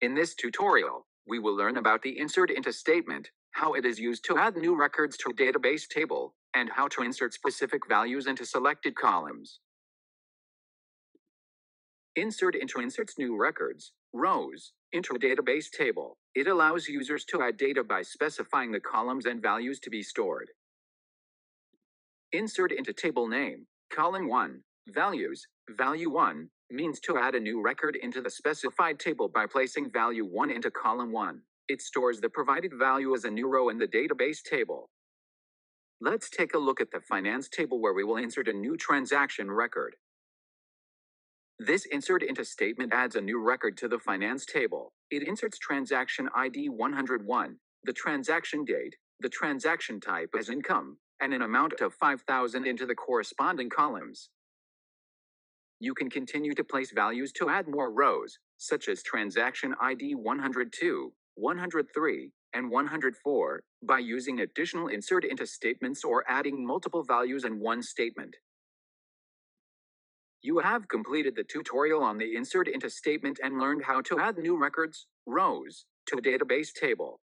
In this tutorial, we will learn about the insert into statement, how it is used to add new records to a database table, and how to insert specific values into selected columns. Insert into inserts new records, rows, into a database table. It allows users to add data by specifying the columns and values to be stored. Insert into table name, column 1, values, value 1, means to add a new record into the specified table by placing value 1 into column 1. It stores the provided value as a new row in the database table. Let's take a look at the finance table where we will insert a new transaction record. This insert into statement adds a new record to the finance table. It inserts transaction ID 101, the transaction date, the transaction type as income, and an amount of 5,000 into the corresponding columns. You can continue to place values to add more rows, such as transaction ID 102, 103, and 104, by using additional insert into statements or adding multiple values in one statement. You have completed the tutorial on the insert into statement and learned how to add new records, rows, to a database table.